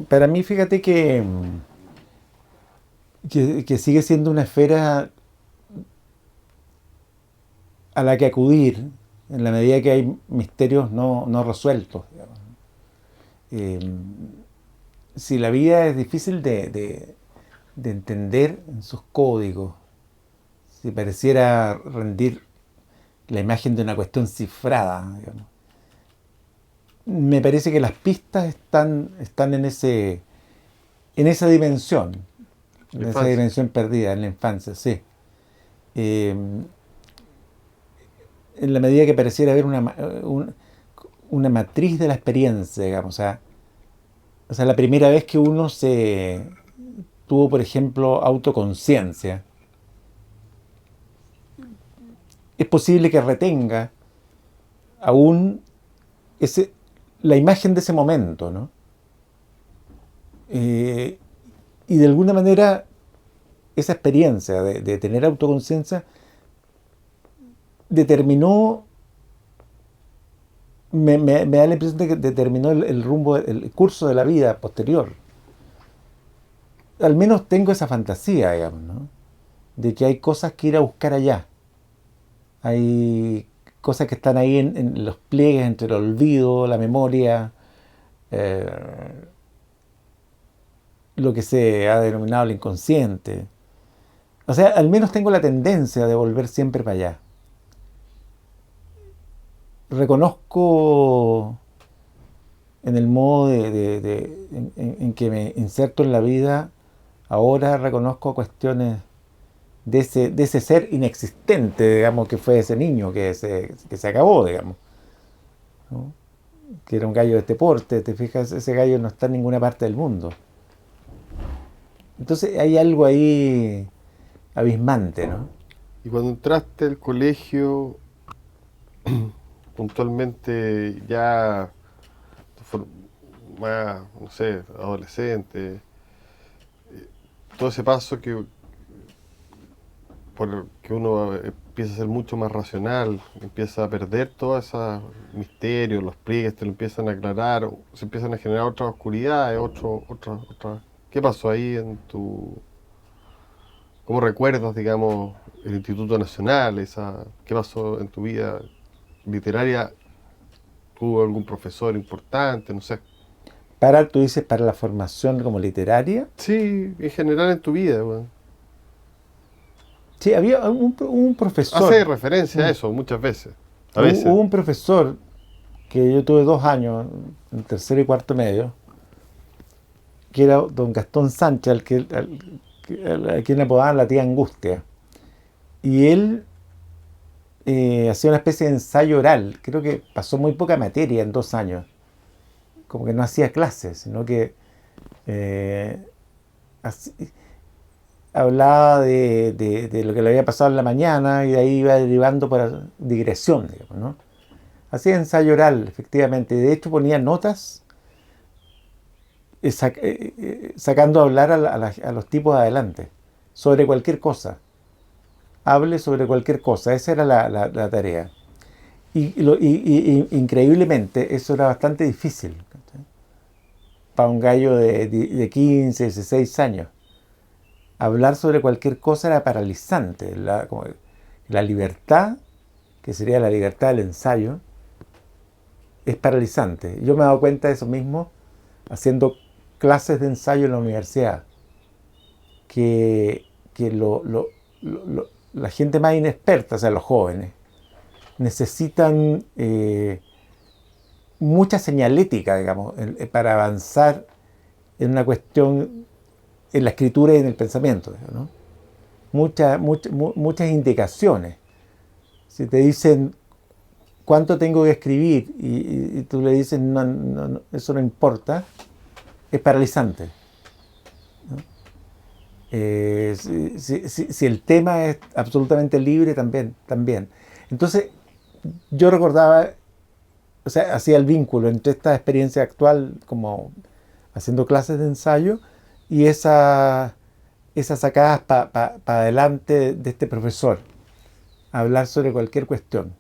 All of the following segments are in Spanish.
Para mí, fíjate que sigue siendo una esfera a la que acudir en la medida que hay misterios no resueltos, digamos. Eh, si la vida es difícil de entender en sus códigos, si pareciera rendir la imagen de una cuestión cifrada, digamos, me parece que las pistas están en esa dimensión, La en esa infancia. dimensión perdida en la infancia, sí. Eh, en la medida que pareciera haber una matriz de la experiencia, digamos. O sea, la primera vez que uno se tuvo, por ejemplo, autoconciencia, es posible que retenga aún ese, la imagen de ese momento, ¿no? Eh, y de alguna manera esa experiencia de tener autoconciencia determinó, me da la impresión de que determinó el rumbo, el curso de la vida posterior. Al menos tengo esa fantasía, digamos, ¿no? De que hay cosas que ir a buscar allá. Hay cosas que están ahí en los pliegues entre el olvido, la memoria, eh, lo que se ha denominado el inconsciente. O sea, al menos tengo la tendencia de volver siempre para allá. Reconozco en el modo en que me inserto en la vida, ahora reconozco cuestiones de ese ser inexistente, digamos, que fue ese niño que se acabó, digamos, ¿no? Que era un gallo de este porte, te fijas, ese gallo no está en ninguna parte del mundo. Entonces hay algo ahí abismante, ¿no? Y cuando entraste al colegio, puntualmente ya más, no sé, adolescente, todo ese paso por que uno empieza a ser mucho más racional, empieza a perder todos esos misterios, los pliegues te lo empiezan a aclarar, se empiezan a generar otras oscuridades, otra. ¿Qué pasó ahí en tu... ¿Cómo recuerdas, digamos, el Instituto Nacional? ¿Qué pasó en tu vida literaria? ¿Tuvo algún profesor importante? No sé. Tú dices, para la formación como literaria. Sí, en general en tu vida, weón. Sí, había un Hace profesor, referencia mm, a eso muchas veces. A hubo veces. un profesor que yo tuve 2 años, en tercero y cuarto medio, que era don Gastón Sánchez, a quien apodaban la tía Angustia. Y él hacía una especie de ensayo oral. Creo que pasó muy poca materia en 2 años. Como que no hacía clases, sino que eh, así- hablaba de lo que le había pasado en la mañana y de ahí iba derivando para digresión, digamos, ¿no? Hacía ensayo oral, efectivamente. De hecho, ponía notas sacando a hablar a los tipos adelante sobre cualquier cosa. Hable sobre cualquier cosa. Esa era la tarea. Y increíblemente, eso era bastante difícil, ¿cachai? Para un gallo de 15, 16 años. Hablar sobre cualquier cosa era paralizante. Como la libertad, que sería la libertad del ensayo, es paralizante. Yo me he dado cuenta de eso mismo haciendo clases de ensayo en la universidad, que, que la gente más inexperta, o sea, los jóvenes, necesitan mucha señalética, digamos, para avanzar en una cuestión, en la escritura y en el pensamiento, ¿no? Muchas indicaciones. Si te dicen cuánto tengo que escribir y tú le dices, no, eso no importa, es paralizante, ¿no? Si el tema es absolutamente libre, también. Entonces, yo recordaba, o sea, hacía el vínculo entre esta experiencia actual, como haciendo clases de ensayo, y esas sacadas para adelante de este profesor, hablar sobre cualquier cuestión.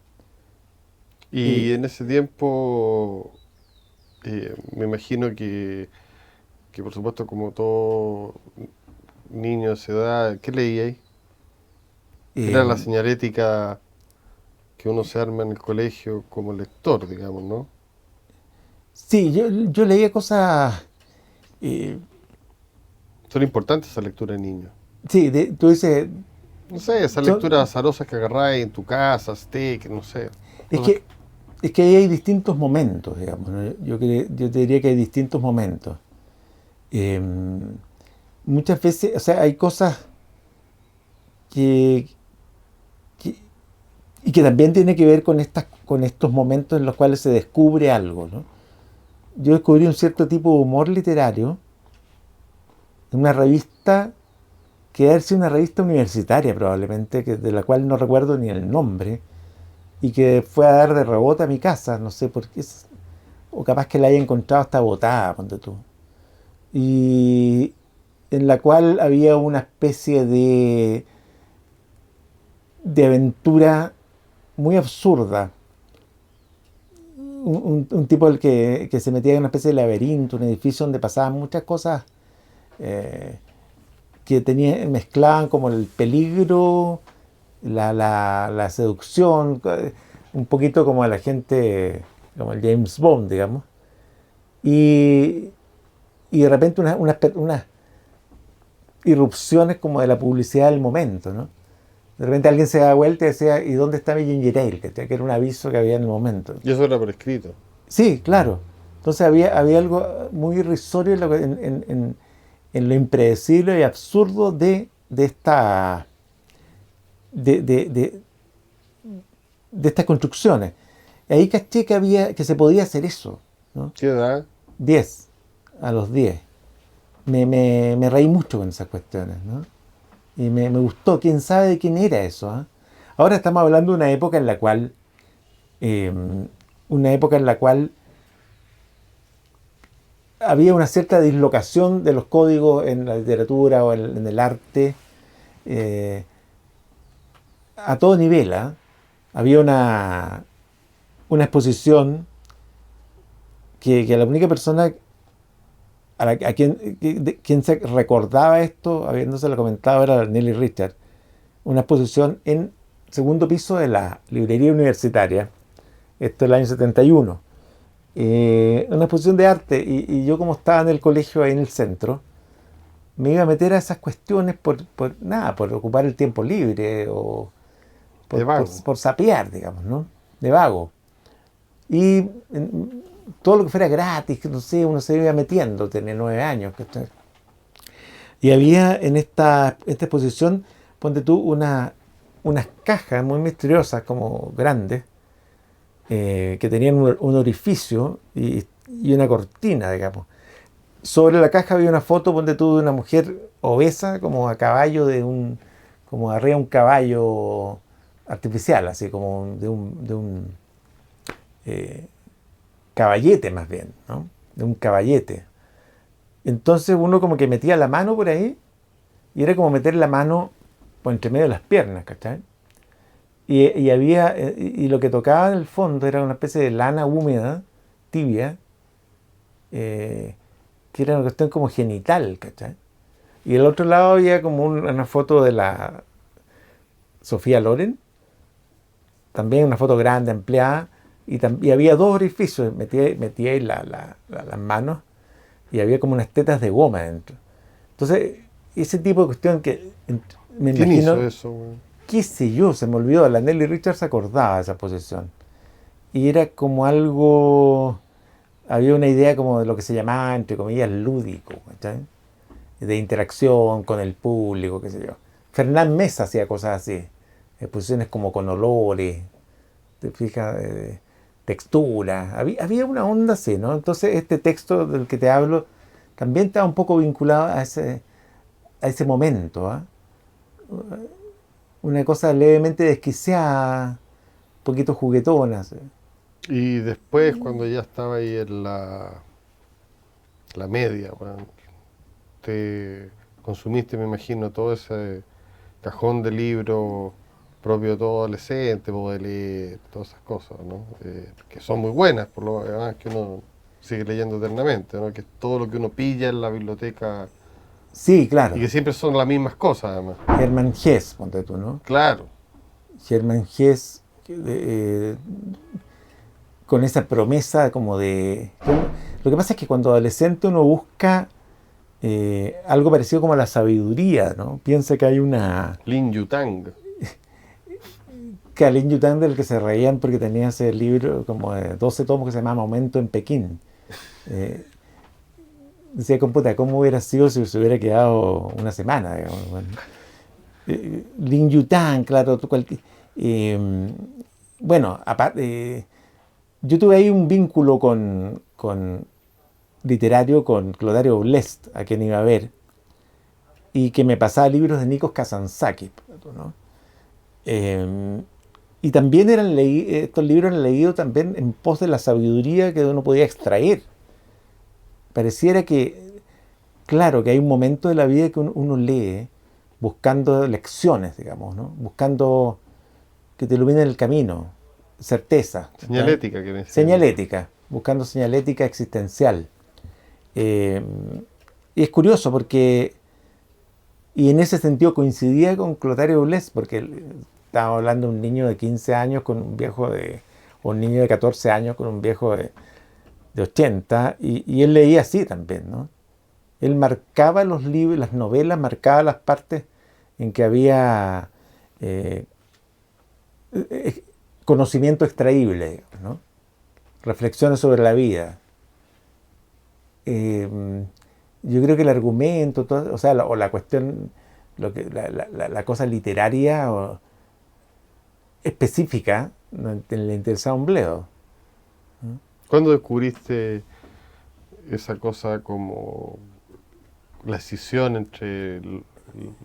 Y Eh, en ese tiempo, Me imagino que por supuesto como todo niño de esa edad, ¿qué leíais? Era la Eh, señalética que uno se arma en el colegio como lector, digamos, ¿no? sí, yo leía cosas, eh, Son importantes esa lectura de niños. sí, tú dices, No sé, esas lecturas son, azarosas que agarráis en tu casa, steak, no sé. es Cosas que... que, es que ahí hay distintos momentos, digamos, ¿no? Yo te diría que hay distintos momentos. Eh, Muchas veces, o sea, hay cosas que, que- y que también tiene que ver con estos momentos en los cuales se descubre algo, ¿no? Yo descubrí un cierto tipo de humor literario en una revista que debe ser una revista universitaria probablemente, de la cual no recuerdo ni el nombre, y que fue a dar de rebote a mi casa, no sé por qué, o capaz que la haya encontrado hasta botada, ponte tú. Y en la cual había una especie de aventura muy absurda. Un tipo que se metía en una especie de laberinto, un edificio donde pasaban muchas cosas eh, que mezclaban como el peligro, la seducción, un poquito como la gente, como el James Bond, digamos. Y, y de repente unas irrupciones como de la publicidad del momento, ¿no? De repente alguien se da vuelta y decía, ¿y dónde está mi ginger ale? Que era un aviso que había en el momento. Y eso era por escrito. Sí, claro. Entonces había algo muy irrisorio en lo impredecible y absurdo de esta, de, de- de- de estas construcciones. Y ahí caché que se podía hacer eso, ¿no? ¿Qué edad? 10 a los 10. Me reí mucho con esas cuestiones, ¿no? Y me gustó. ¿Quién sabe de quién era eso? ¿Ah? Ahora estamos hablando de eh, una época en la cual había una cierta dislocación de los códigos en la literatura o en el arte eh, a todo nivel. ¿Ah? Había una exposición que la única persona quien se recordaba esto, habiéndoselo comentado, era Nelly Richard. Una exposición en segundo piso de la librería universitaria. Esto es el año 71. Una exposición de arte y yo como estaba en el colegio ahí en el centro, me iba a meter a esas cuestiones nada, por ocupar el tiempo libre o De vago. por sapear, digamos, ¿no? De vago. Y todo lo que fuera gratis, no sé, uno se iba metiendo, tenía 9 años. ¿Cachai? Y había en esta exposición, ponte tú, unas cajas muy misteriosas, como grandes, que tenían un orificio y una cortina, digamos. Sobre la caja había una foto, ponte tú, de una mujer obesa, como a caballo como arriba de un caballo artificial, así como de un eh, caballete más bien, ¿no? De un caballete. Entonces uno como que metía la mano por ahí y era como meter la mano por entre medio de las piernas, ¿cachai? Y lo que tocaba en el fondo era una especie de lana húmeda, tibia, eh, que era una cuestión como genital, ¿cachai? Y al otro lado había como una foto de la Sofía Loren, también una foto grande, ampliada, y había dos orificios, metía ahí las manos y había como unas tetas de goma dentro. Entonces, ese tipo de cuestión que me ¿Quién hizo imagino, eso, güey? qué sé yo, se me olvidó, la Nelly Richards se acordaba de esa posición. Y era como algo, había una idea como de lo que se llamaba, entre comillas, lúdico, ¿cachai? De interacción con el público, qué sé yo. Fernán Mesa hacía cosas así, exposiciones como con olores, te fijas, textura, había una onda así, ¿no? Entonces este texto del que te hablo también estaba un poco vinculado a ese momento, ¿ah? Una cosa levemente desquiciada, un poquito juguetona. ¿Sí? Y después, cuando ya estaba ahí en la media, güey, te consumiste, me imagino, todo ese cajón de libros propio de todo adolescente, Baudelaire, todas esas cosas, ¿no? Que son muy buenas, por lo demás que uno... sigue leyendo eternamente, ¿no? Que es todo lo que uno pilla en la biblioteca Sí, y claro. que siempre son las mismas cosas, además. Hermann Hesse, ponte tú, ¿no? Claro, Hermann Hesse, con esa promesa como de... Lo que pasa es que cuando adolescente uno busca algo parecido como la sabiduría, ¿no? Piensa que hay una... Lin Yutang. Que Alin Yutang del que se reían porque tenía ese libro como de 12 tomos que se llama Momento en Pekín. Eh, Decía, computa, ¿cómo hubiera sido si se hubiera quedado una semana? Digamos, bueno. Lin Yutang, claro. Bueno, aparte, yo tuve ahí un vínculo con literario con Clotario Blest, a quien iba a ver, y que me pasaba libros de Nikos Kazantzakis, ¿no? Y también estos libros eran leídos también en pos de la sabiduría que uno podía extraer. Pareciera que, claro, que hay un momento de la vida que uno lee buscando lecciones, digamos, ¿no? Buscando que te iluminen el camino, certeza. Señalética que me decía. Señalética, buscando señalética existencial. Eh, y es curioso porque, y en ese sentido coincidía con Clotario Blest, porque estábamos hablando de un niño de 15 años con un viejo o un niño de 14 años con un viejo de 80, y él leía así también, ¿no? Él marcaba los libros, las novelas, marcaba las partes en que había conocimiento extraíble, ¿no? Reflexiones sobre la vida. Yo creo que el argumento, o sea, o la cuestión, la cosa literaria específica, no le interesaba un bledo. ¿Cuándo descubriste esa cosa como la escisión entre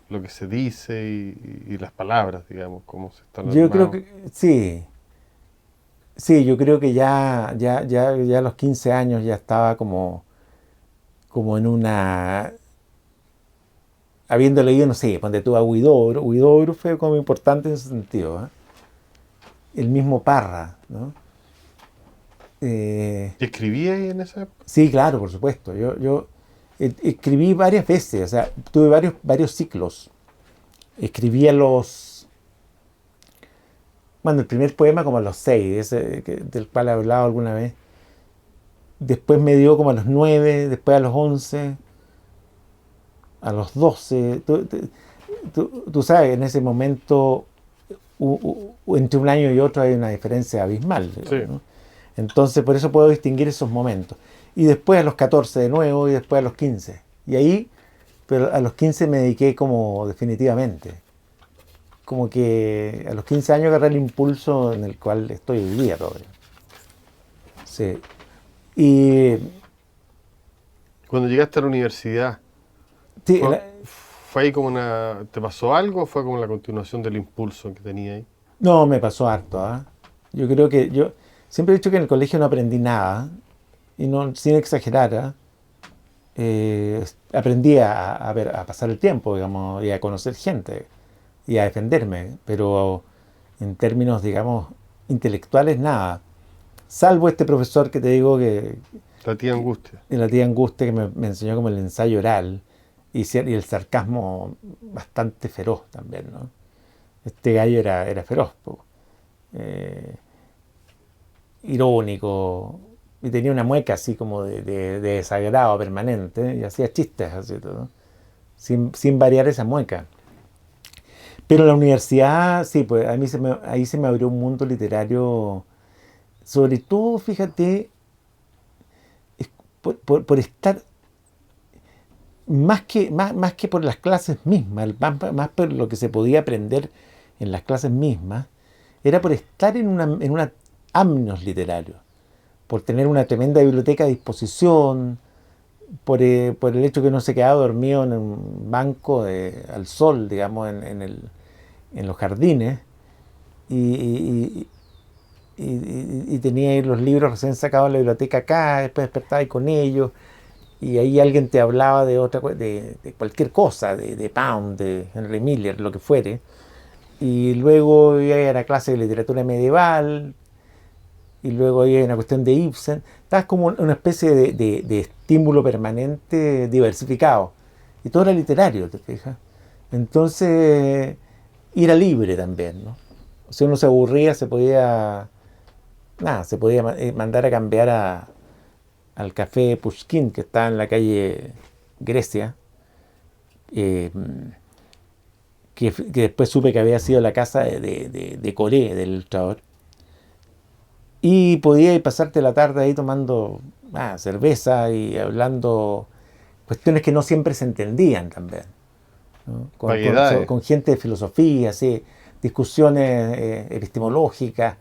lo que se dice y las palabras, digamos, cómo se están Yo creo armados? que sí, sí, yo creo que ya a los 15 años ya estaba como en una, habiendo leído, no sé, ponte tú a Huidobro. Huidobro fue como importante en ese sentido, ¿eh? El mismo Parra, ¿no? ¿Y escribí ahí en esa época? Sí, claro, por supuesto. Yo escribí varias veces, o sea, tuve varios ciclos. Escribí bueno, el primer poema como a los 6, ese del cual he hablado alguna vez. Después me dio como a los 9, después a los 11, a los 12. Tú sabes, en ese momento, entre un año y otro hay una diferencia abismal, Sí. ¿no? Entonces, por eso puedo distinguir esos momentos. Y después a los 14 de nuevo, y después a los 15. Y ahí, pero a los 15 me dediqué como definitivamente. Como que a los 15 años agarré el impulso en el cual estoy hoy día todavía. Sí. Y Cuando llegaste a la universidad, sí, ¿fue ahí como una... ¿Te pasó algo o fue como la continuación del impulso que tenía ahí? no, me pasó harto, ¿ah? Yo creo que yo siempre he dicho que en el colegio no aprendí nada, y no, sin exagerar, ¿ah? Aprendí a pasar el tiempo, digamos, y a conocer gente, y a defenderme, pero en términos, digamos, intelectuales, nada. Salvo este profesor que te digo La tía Angustia. de la tía Angustia, que me enseñó como el ensayo oral, y el sarcasmo bastante feroz también, ¿no? Este gallo era feroz, po. Eh, Irónico, y tenía una mueca así como de desagrado permanente, y hacía chistes así todo, sin variar esa mueca. Pero la universidad, sí, pues a mí ahí se me abrió un mundo literario, sobre todo, fíjate, por estar, más que por las clases mismas, más por lo que se podía aprender en las clases mismas, era por estar en una amnios literario, por tener una tremenda biblioteca a disposición, por el hecho que no se quedaba dormido en un banco al sol, digamos, en los jardines, y, y- y tenía ahí los libros recién sacados de la biblioteca acá, después despertaba ahí con ellos, y ahí alguien te hablaba de cualquier cosa, de Pound, de Henry Miller, lo que fuere, y luego iba a la clase de literatura medieval, y luego hay una cuestión de Ibsen. Estaba como una especie de estímulo permanente diversificado. Y todo era literario, ¿te fijas? Entonces, y era libre también, ¿no? Si uno se aburría, se podía mandar a cambiar al café Pushkin, que está en la calle Grecia, eh, que después supe que había sido la casa de Coré, del ilustrador. Y podía ir pasarte la tarde ahí tomando cerveza y hablando cuestiones que no siempre se entendían también, ¿no? Vaguedades. Con gente de filosofía, ¿sí? Discusiones epistemológicas.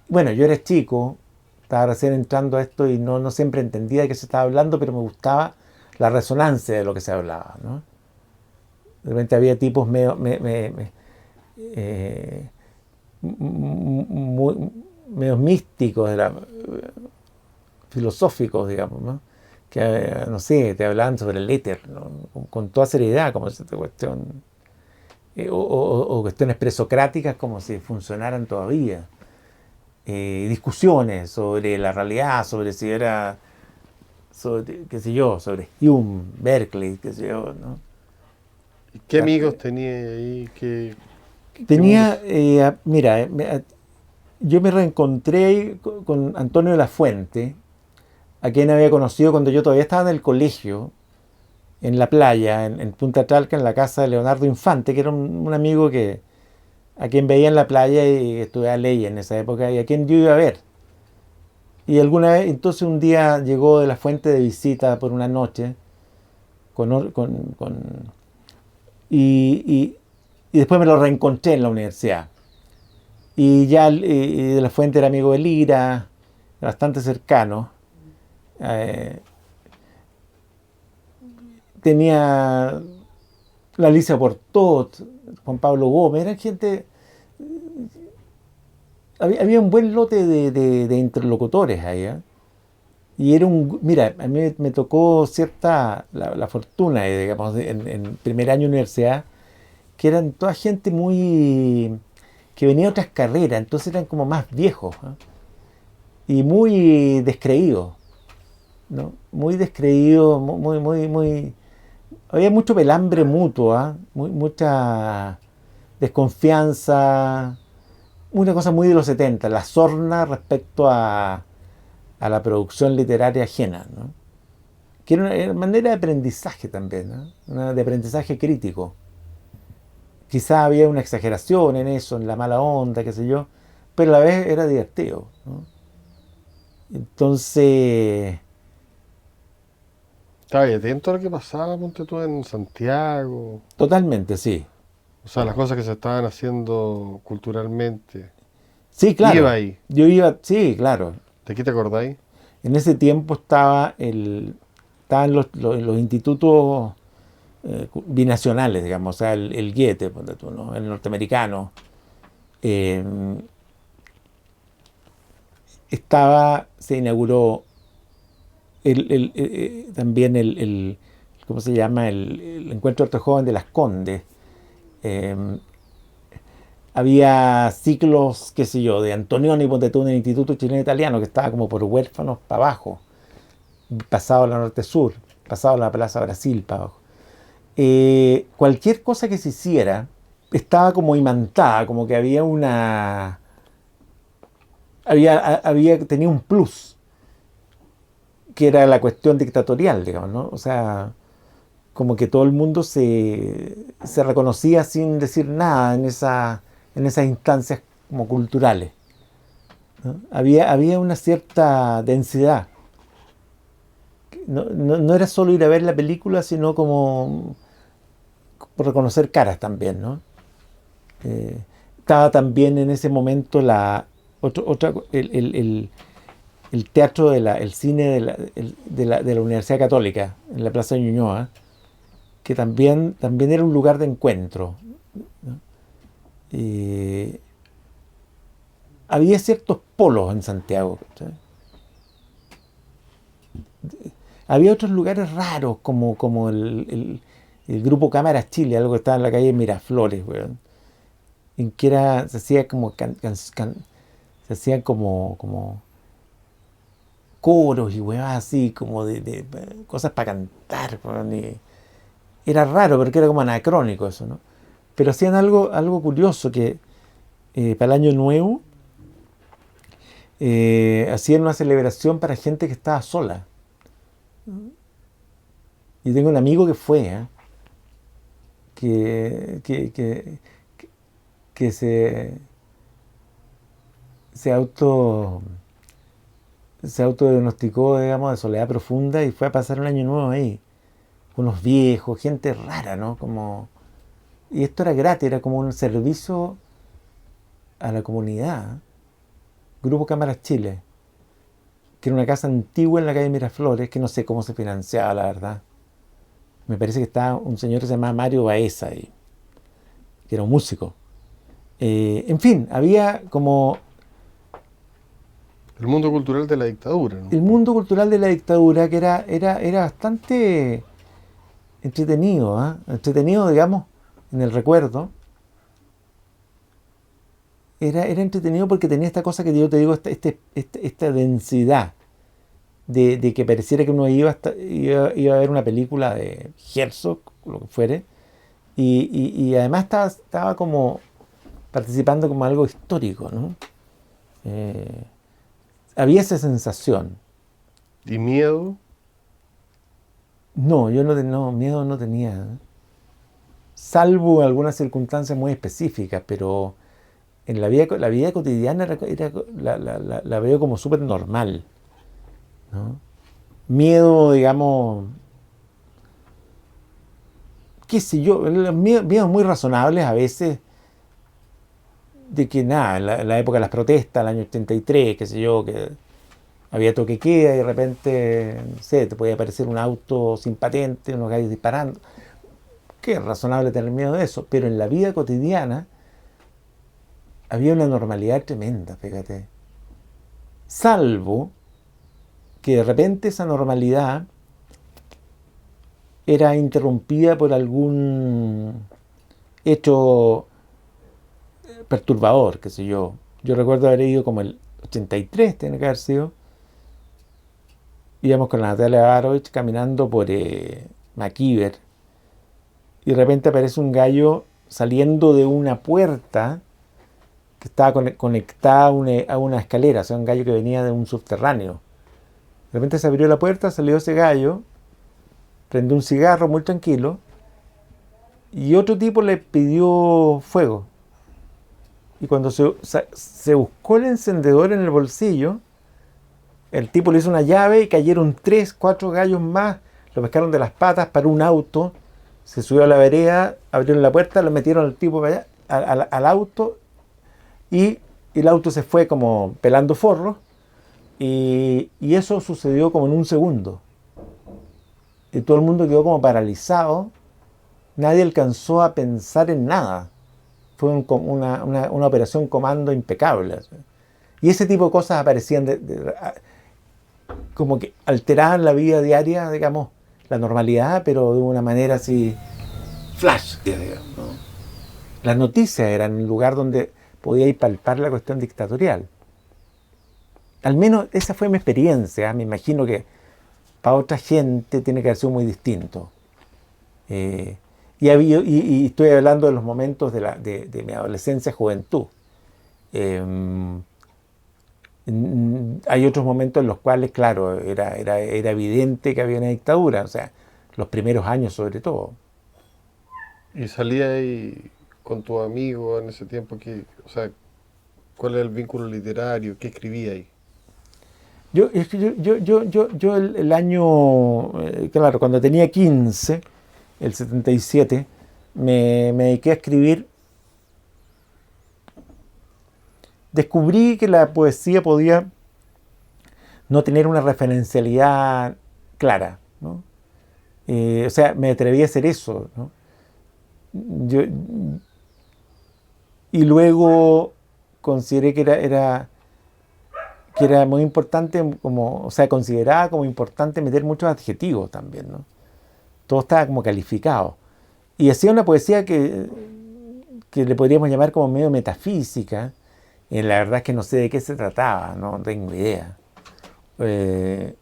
Bueno, yo era chico, estaba recién entrando a esto y no siempre entendía de qué se estaba hablando, pero me gustaba la resonancia de lo que se hablaba, ¿no? De repente había tipos eh, muy, medio místicos, filosóficos, digamos, ¿no? Que, no sé, te hablaban sobre el éter, ¿no? Con toda seriedad, como si esta cuestión, o cuestiones presocráticas como si funcionaran todavía. Discusiones sobre la realidad, sobre si era, sobre, qué sé yo, sobre Hume, Berkeley, qué sé yo, ¿no? ¿Y qué amigos tenía ahí? ¿Qué Tenía, mundos? mira, yo me reencontré ahí con Antonio de la Fuente, a quien había conocido cuando yo todavía estaba en el colegio, en la playa, en Punta Talca, en la casa de Leonardo Infante, que era un amigo a quien veía en la playa y estudiaba ley en esa época y a quien yo iba a ver. Y alguna vez, entonces un día llegó de la Fuente de visita por una noche y, y- y después me lo reencontré en la universidad. Y ya y de la Fuente era amigo de Lira, bastante cercano. Eh, tenía la Alicia Portot, Juan Pablo Gómez, eran gente, había un buen lote de interlocutores ahí, ¿eh? Y era mira, a mí me tocó la fortuna, digamos, en primer año de universidad, que eran toda gente que venía de otras carreras, entonces eran como más viejos, ¿eh? Y muy descreídos, ¿no? Muy descreídos, había mucho pelambre mutuo, ¿ah? Mucha desconfianza, una cosa muy de los 70, la sorna respecto a la producción literaria ajena, ¿no? Que era una manera de aprendizaje también, ¿no? De aprendizaje crítico. Quizá había una exageración en eso, en la mala onda, qué sé yo, pero a la vez era divertido, ¿no? Entonces, Estaba ahí atento a lo que pasaba, ponte tú en Santiago. totalmente, sí. O sea, las cosas que se estaban haciendo culturalmente. Sí, Iba claro. ahí. Yo iba, sí, claro. ¿De qué te acordáis? En ese tiempo estaban los institutos binacionales, digamos, o sea, el Goethe, ponte tú, ¿no? El norteamericano. Eh, se inauguró también ¿cómo se llama? El Encuentro de Arte Joven de Las Condes. Eh, había ciclos, qué sé yo, de Antonioni, ponte tú, en el Instituto Chileno Italiano, que estaba como por huérfanos para abajo, pasado la Norte-Sur, pasado la Plaza Brasil para abajo. Cualquier cosa que se hiciera estaba como imantada, como que tenía un plus, que era la cuestión dictatorial, digamos, ¿no? O sea, como que todo el mundo se reconocía sin decir nada en esas instancias como culturales, ¿no? Había una cierta densidad. No era solo ir a ver la película, sino como por reconocer caras también, ¿no? Eh, estaba también en ese momento el teatro el cine de la Universidad Católica, en la Plaza de Ñuñoa, que también era un lugar de encuentro, ¿no? Eh, había ciertos polos en Santiago, ¿sabes? Había otros lugares raros, como el grupo Cámaras Chile, algo que estaba en la calle Miraflores, weón, en que se hacía como se hacían como coros y huevas así, como de cosas para cantar. Weón, y era raro porque era como anacrónico eso, ¿no? Pero hacían algo curioso que para el Año Nuevo hacían una celebración para gente que estaba sola. Y tengo un amigo que fue, que, que, que, que se auto se autodiagnosticó, digamos, de soledad profunda y fue a pasar un año nuevo ahí. Unos viejos, gente rara, ¿no? Y esto era gratis, era como un servicio a la comunidad. Grupo Cámaras Chile, que era una casa antigua en la calle Miraflores, que no sé cómo se financiaba, la verdad. Me parece que estaba un señor que se llamaba Mario Baeza ahí, que era un músico. En fin, había como El mundo cultural de la dictadura, ¿no? el mundo cultural de la dictadura, que era bastante entretenido, entretenido, digamos, en el recuerdo. Era entretenido porque tenía esta cosa que yo te digo, esta densidad de que pareciera que uno iba a ver una película de Herzog, lo que fuere, y además estaba como participando como algo histórico, ¿no? Había esa sensación. ¿Y miedo? No, yo no, miedo no tenía, salvo algunas circunstancias muy específicas, pero en la vida cotidiana la veo como súper normal, ¿no? Miedo, digamos, qué sé yo, miedos muy razonables a veces, de que nada, en la época de las protestas, el año 83, qué sé yo, que había toque de queda y de repente, no sé, te podía aparecer un auto sin patente, unos gallos disparando. Que es razonable tener miedo de eso, pero en la vida cotidiana había una normalidad tremenda, fíjate. Salvo que de repente esa normalidad era interrumpida por algún hecho perturbador, qué sé yo. Yo recuerdo haber ido como el 83, tiene que haber sido. Íbamos con la Natalia Barovich caminando por MacIver y de repente aparece un gallo saliendo de una puerta que estaba conectada a una escalera, o sea, un gallo que venía de un subterráneo. De repente se abrió la puerta, salió ese gallo, prendió un cigarro muy tranquilo y otro tipo le pidió fuego. Y cuando se buscó el encendedor en el bolsillo, el tipo le hizo una llave y cayeron 3, 4 gallos más, lo pescaron de las patas para un auto, se subió a la vereda, abrieron la puerta, lo metieron al tipo para allá, al auto, y el auto se fue como pelando forros, y eso sucedió como en un segundo. Y todo el mundo quedó como paralizado, nadie alcanzó a pensar en nada. Fue una operación comando impecable. Y ese tipo de cosas aparecían como que alteraban la vida diaria, digamos, la normalidad, pero de una manera así, flash, digamos, ¿no? Las noticias eran un lugar donde podía ir palpar la cuestión dictatorial. Al menos esa fue mi experiencia. Me imagino que para otra gente tiene que haber sido muy distinto. Y estoy hablando de los momentos de mi adolescencia, juventud. Hay otros momentos en los cuales, claro, era evidente que había una dictadura, o sea, los primeros años sobre todo. ¿Y salía ahí con tu amigo en ese tiempo? O sea, ¿cuál era el vínculo literario? ¿Qué escribía ahí? Yo el año, claro, cuando tenía 15, el 77, me dediqué a escribir. Descubrí que la poesía podía no tener una referencialidad clara, ¿no? O sea, me atreví a hacer eso, ¿no? Yo, y luego consideré que era muy importante, o sea, consideraba como importante meter muchos adjetivos también, ¿no? Todo estaba como calificado. Y hacía una poesía que le podríamos llamar como medio metafísica. La verdad es que no sé de qué se trataba, no tengo idea. Eh,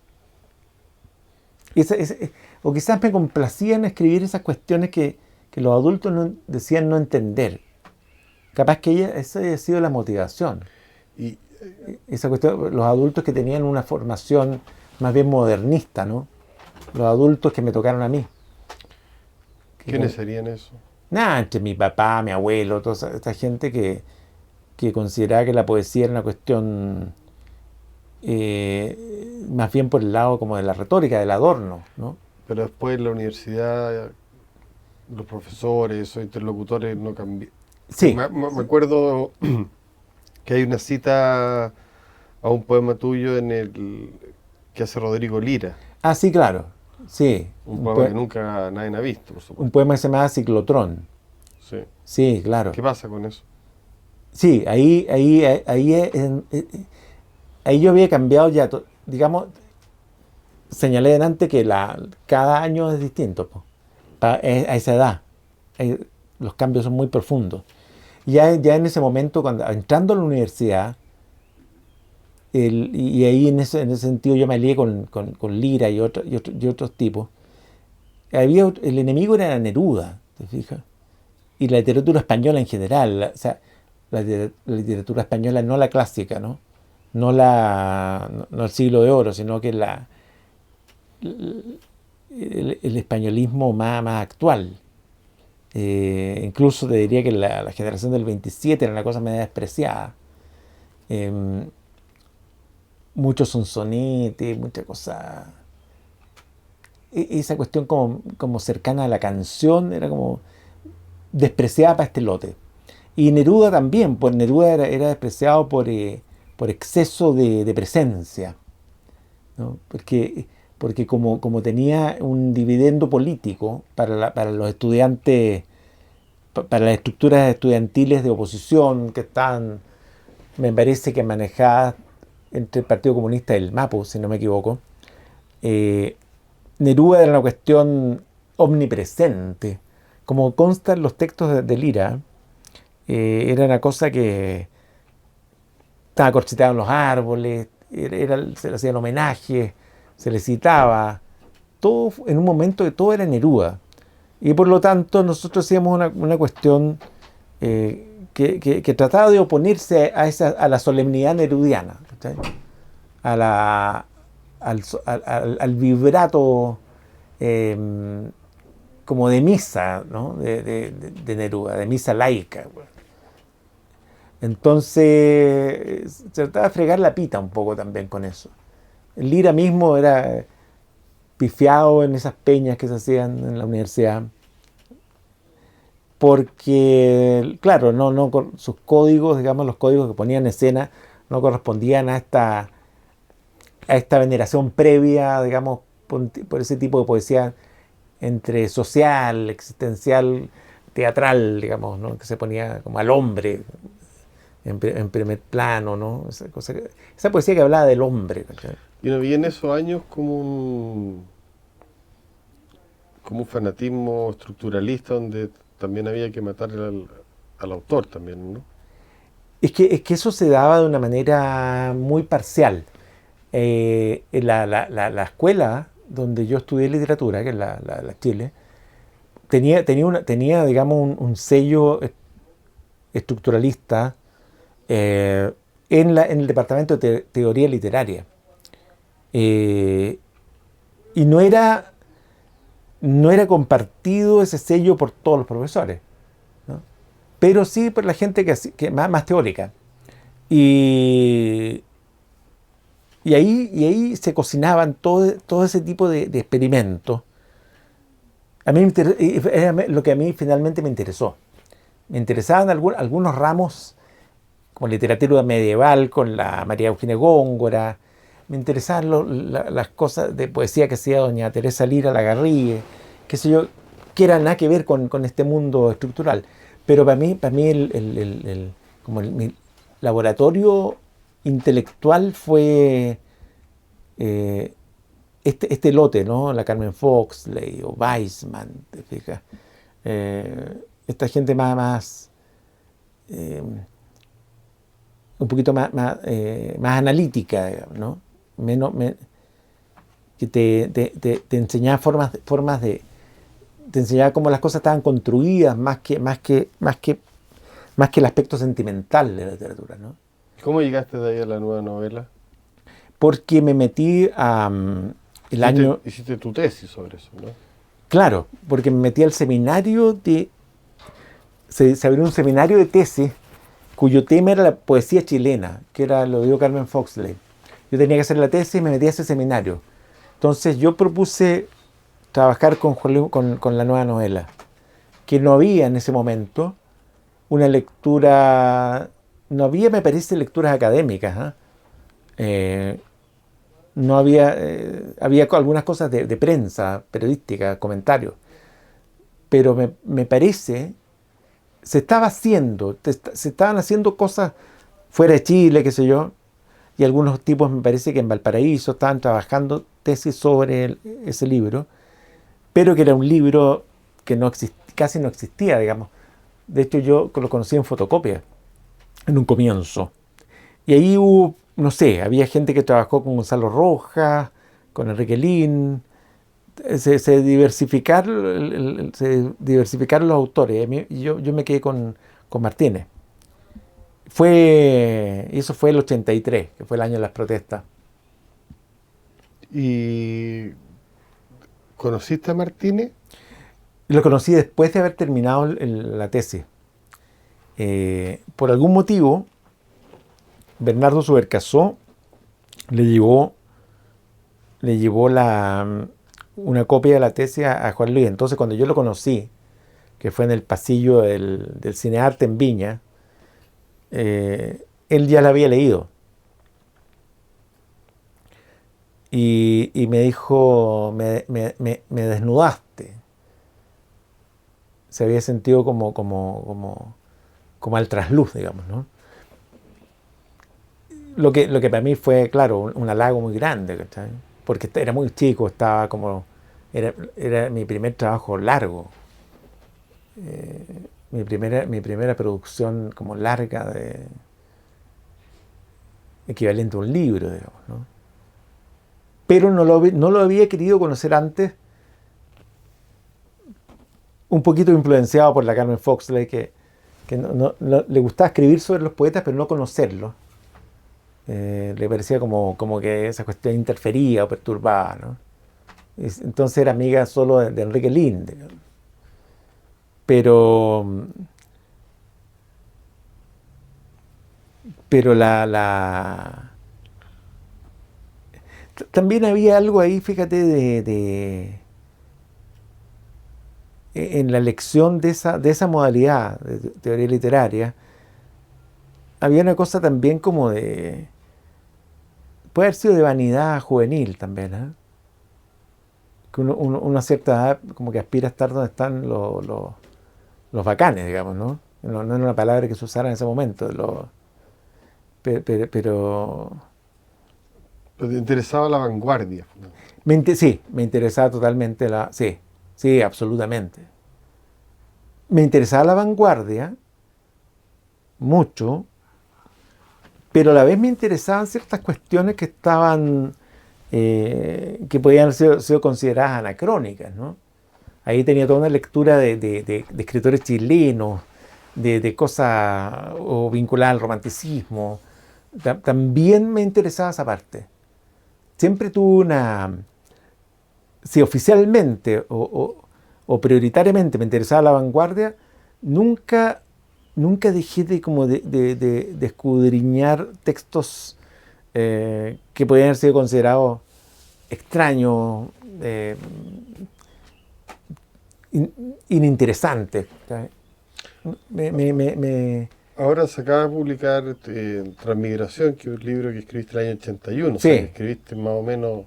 o quizás me complacía en escribir esas cuestiones que los adultos decían no entender. Capaz que esa haya sido la motivación. ¿Y Esa cuestión, los adultos que tenían una formación más bien modernista, ¿no? Los adultos que me tocaron a mí. quiénes serían eso? Nada, entre mi papá, mi abuelo, toda esta gente que consideraba que la poesía era una cuestión más bien por el lado como de la retórica, del adorno, ¿no? Pero después en la universidad, los profesores o interlocutores no cambiaron. Sí, Me acuerdo que hay una cita a un poema tuyo que hace Rodrigo Lira, ah, sí, claro, sí, un poema que nunca nadie ha visto, por un supuesto. poema que se llamaba Ciclotrón, Sí. sí, claro, ¿Qué pasa con eso? sí, ahí yo había cambiado ya, digamos, señalé delante que cada año es distinto, po, a esa edad, los cambios son muy profundos. Ya en ese momento, cuando entrando a la universidad, y ahí en ese sentido yo me alié con Lira y otros tipos, el enemigo era Neruda, ¿te fijas? Y la literatura española en general, o sea, la literatura española no la clásica, ¿no? No el siglo de oro, sino que el españolismo más actual. Incluso te diría que la generación del 27 era una cosa medio despreciada. Eh, Muchos sonsonetes, mucha cosa. Esa cuestión como cercana a la canción era como despreciada para este lote. Y Neruda también, pues Neruda era despreciado por exceso de presencia, ¿no? Porque como tenía un dividendo político para los estudiantes, para las estructuras estudiantiles de oposición que estaban, me parece que manejadas entre el Partido Comunista y el MAPU, si no me equivoco, eh, Neruda era una cuestión omnipresente. Como consta en los textos de Lira, era una cosa que estaba corcheteado en los árboles, se le hacían homenajes, se le citaba, todo en un momento de todo era Neruda. Y por lo tanto nosotros hacíamos una cuestión que trataba de oponerse a la solemnidad nerudiana, ¿cachai? A la, al vibrato eh, como de misa, ¿no? De Neruda, de misa laica. Entonces, se trataba de fregar la pita un poco también con eso. El Lira mismo era pifiado en esas peñas que se hacían en la universidad, porque, claro, sus códigos, digamos, los códigos que ponían en escena, no correspondían a esta veneración previa, digamos, por ese tipo de poesía entre social, existencial, teatral, digamos, ¿no? Que se ponía como al hombre en primer plano, ¿no? Esa poesía que hablaba del hombre, ¿cachai? Y no vi en esos años como un fanatismo estructuralista donde también había que matar al autor también, ¿no? Es que eso se daba de una manera muy parcial. En la escuela donde yo estudié literatura, que es la Chile, tenía digamos, un sello estructuralista en el departamento de teoría literaria. Eh, y no era compartido ese sello por todos los profesores, ¿no? Pero sí por la gente que más teórica. Y, y ahí se cocinaban todo ese tipo de experimentos. A mí era lo que a mí finalmente me interesó. Me interesaban algunos ramos como literatura medieval con la María Eugenia Góngora. Me interesaban las cosas de poesía que hacía doña Teresa Lira Lagarrigue, qué sé yo, que era nada que ver con este mundo estructural. Pero para mí mi laboratorio intelectual fue eh, este lote, ¿no? La Carmen Foxley o Weisman, ¿te fijas? Esta gente más eh, un poquito más analítica, digamos, ¿no? que te enseñaba te enseñaba cómo las cosas estaban construidas más que el aspecto sentimental de la literatura, ¿no? ¿Cómo llegaste de ahí a la nueva novela? Porque me metí el año... Hiciste tu tesis sobre eso, ¿no? Claro, porque me metí al seminario se abrió un seminario de tesis cuyo tema era la poesía chilena, que lo dio Carmen Foxley. Yo tenía que hacer la tesis y me metí a ese seminario. Entonces yo propuse trabajar con la nueva novela, que no había en ese momento una lectura, no había, me parece, lecturas académicas, ¿eh? No había, había algunas cosas de prensa, periodística, comentarios, pero me parece, se estaban haciendo cosas fuera de Chile, qué sé yo, y algunos tipos me parece que en Valparaíso estaban trabajando tesis sobre ese libro, pero que era un libro que casi no existía, digamos. De hecho, yo lo conocí en fotocopia, en un comienzo. Y ahí hubo, no sé, había gente que trabajó con Gonzalo Rojas, con Enrique Lin. Se diversificaron, se diversificaron los autores. Y yo me quedé con Martínez. Y eso fue el 83, que fue el año de las protestas. ¿Y conociste a Martínez? Lo conocí después de haber terminado la tesis. Por algún motivo, Bernardo Subercasó le llevó una copia de la tesis a Juan Luis. Entonces, cuando yo lo conocí, que fue en el pasillo del Cinearte en Viña, él ya la había leído. Y me dijo, me desnudaste. Se había sentido como al trasluz, digamos, ¿no? Lo que para mí fue, claro, un halago muy grande, ¿cachai? Porque era muy chico, era mi primer trabajo largo, mi primera producción como larga, equivalente a un libro, digamos, ¿no? Pero no lo había querido conocer antes, un poquito influenciado por la Carmen Foxley, que le gustaba escribir sobre los poetas, pero no conocerlos. Le parecía como que esa cuestión interfería o perturbaba, ¿no? Entonces era amiga solo de Enrique Linde. Pero también había algo ahí, fíjate, en la elección de esa modalidad de teoría literaria. Había una cosa también como puede haber sido de vanidad juvenil también, ¿eh? Que uno a cierta edad como que aspira a estar donde están los bacanes, digamos, ¿no? No era una palabra que se usara en ese momento. Pero ¿Te interesaba la vanguardia? sí, me interesaba totalmente sí, absolutamente. Me interesaba la vanguardia mucho, pero a la vez me interesaban ciertas cuestiones que que podían haber sido consideradas anacrónicas, ¿no? Ahí tenía toda una lectura de escritores chilenos, de cosas o vinculadas al romanticismo. También me interesaba esa parte. Siempre tuve si oficialmente o prioritariamente me interesaba la vanguardia, nunca dejé de escudriñar textos que podían haber sido considerados extraños, ininteresantes. Ahora se acaba de publicar Transmigración, que es un libro que escribiste el año 81, Sí. O sea, que escribiste más o menos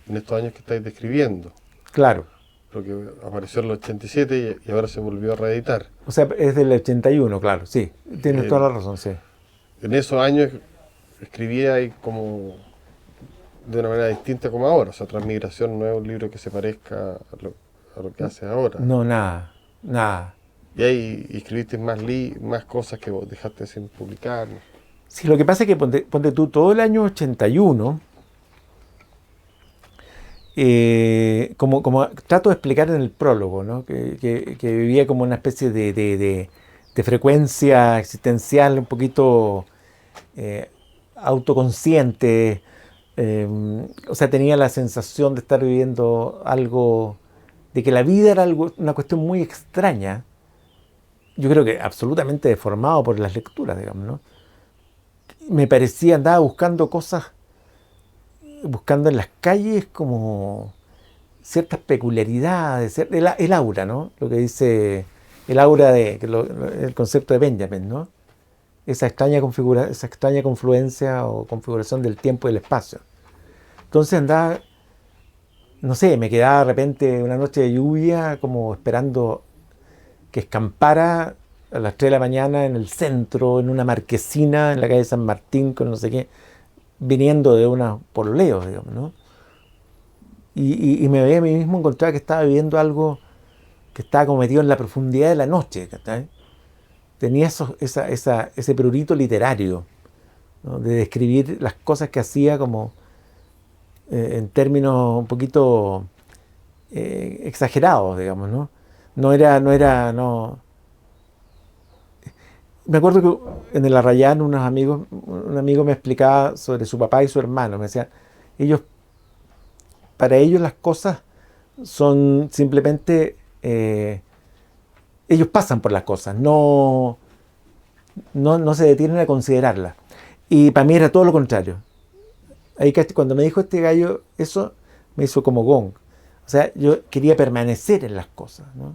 en estos años que estáis describiendo. Claro. Lo que apareció en el 87 y ahora se volvió a reeditar. O sea, es del 81, claro, sí. Tienes toda la razón, sí. En esos años escribía ahí como de una manera distinta como ahora. O sea, Transmigración no es un libro que se parezca a lo que hace ahora. No, nada. Y ahí escribiste más cosas que vos dejaste sin publicar, ¿no? Sí, lo que pasa es que ponte tú todo el año 81, como trato de explicar en el prólogo, ¿no? Que vivía como una especie de frecuencia existencial un poquito eh, autoconsciente. O sea, tenía la sensación de estar viviendo algo, de que la vida era algo, una cuestión muy extraña. Yo creo que absolutamente deformado por las lecturas, digamos, ¿no? Me parecía, andaba buscando cosas, buscando en las calles como ciertas peculiaridades, el aura, ¿no? Lo que dice el aura el concepto de Benjamin, ¿no? Esa extraña confluencia o configuración del tiempo y del espacio. Entonces andaba, no sé, me quedaba de repente una noche de lluvia como esperando que escampara a las 3 de la mañana en el centro, en una marquesina en la calle San Martín, con no sé qué, viniendo de una pololeo, digamos, ¿no? Y me veía a mí mismo, encontraba que estaba viviendo algo que estaba como metido en la profundidad de la noche, ¿cachai? Tenía ese prurito literario, ¿no? De describir las cosas que hacía como en términos un poquito exagerados, digamos, ¿no? No. Me acuerdo que en el Arrayán un amigo me explicaba sobre su papá y su hermano. Me decía, ellos, para ellos las cosas son simplemente, ellos pasan por las cosas, no se detienen a considerarlas. Y para mí era todo lo contrario. Ahí cuando me dijo este gallo eso, me hizo como gong. O sea, yo quería permanecer en las cosas, ¿no?